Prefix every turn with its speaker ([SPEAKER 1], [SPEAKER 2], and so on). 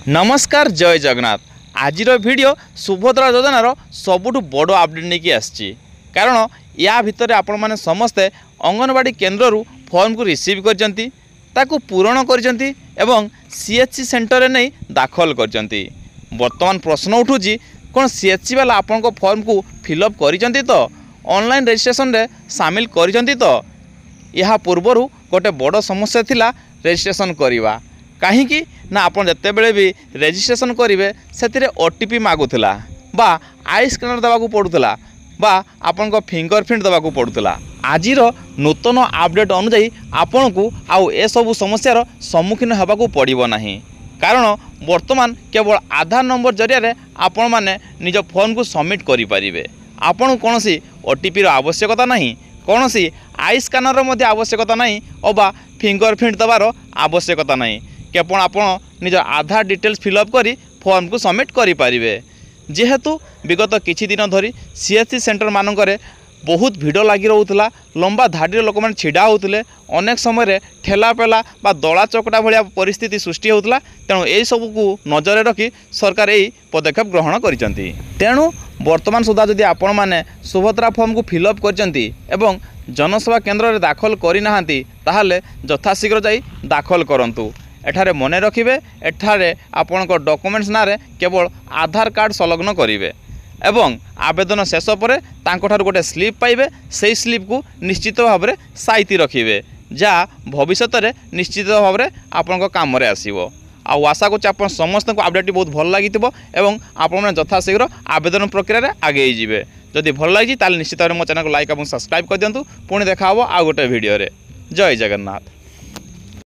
[SPEAKER 1] नमस्कार जय जगन्नाथ। आज वीडियो सुभद्रा योजनार सबुठ बड़ अपडेट नहीं आसी कारण या भितर आपण मैंने समस्ते अंगनवाड़ी केन्द्र फॉर्म को रिसीव कर पूरण कर सीएचसी सेंटर नहीं दाखल कर। बर्तमान प्रश्न उठू कौन सीएचसी वाला आपण फॉर्म को फिलअप कर तो ऑनलाइन रजिस्ट्रेशन रे सामिल कर तो यह पूर्वर गोटे बड़ समस्या थिला रजिस्ट्रेशन करवा कहीं ना आप जिते बड़े भी रजिस्ट्रेशन करेंगे से ओटीपी मागुला बा आई स्कैनर देवाक पड़ूला बा आपण फिंगरप्रिंट देवाक पड़ूला। आज नूतन अपडेट अनुजाई आपण को आउ ए सबु समस्यार सम्मुखीन होगाकू पड़ो ना कारण वर्तमान केवल आधार नंबर जरिया आपण मैंने निज फोन को सबमिट करें। आपन कौन ओटीपी आवश्यकता नहीं, कौन आई स्कैनर आवश्यकता नहीं अबा फिंगरप्रिंट देवार आवश्यकता नहीं। केवल आप निज आधार डिटेल्स फिलअप करी फॉर्म को सबमिट करें। जेहेतु विगत किछि दिन धरी सीएचसी सेंटर मानकरे बहुत भिड़ लगी रोला, लंबा धाड़ी लोक मैंने छिड़ा होते, अनेक समय ठेलापेला बा दला चकटा भाया परिस्थिति सृष्टि होता। तेणु यही सबको नजर रखी सरकार यही पदक्षेप ग्रहण कर। तेणु वर्तमान सुधा जदि आपण मैंने सुभद्रा फॉर्म को फिलअप कर जनसेवा केन्द्र में दाखल करना ताहले यथाशीघ्र जाई दाखल करंतु। एठारे मने रखिबे एठारे आपनक डॉक्यूमेंट्स नारे केवल आधार कार्ड संलग्न करिवे एवं आवेदन शेष पर तांकोठार गोटे स्लिप पाइबे। से स्लिप को निश्चित भाव में साइती रखिए जा भविष्य में निश्चित भाव में आपनक काम रे आसीबो। आशा करूँ आप समस्त को अपडेट बहुत भल लगी एवं आपने यथाशीघ्र आवेदन प्रक्रिया आगे जाए। जदि भल लगी निश्चित भाव मो चैनल को लाइक और सब्सक्राइब कर दिंतु। पुणी देखा आ गोटे वीडियो रे। जय जगन्नाथ।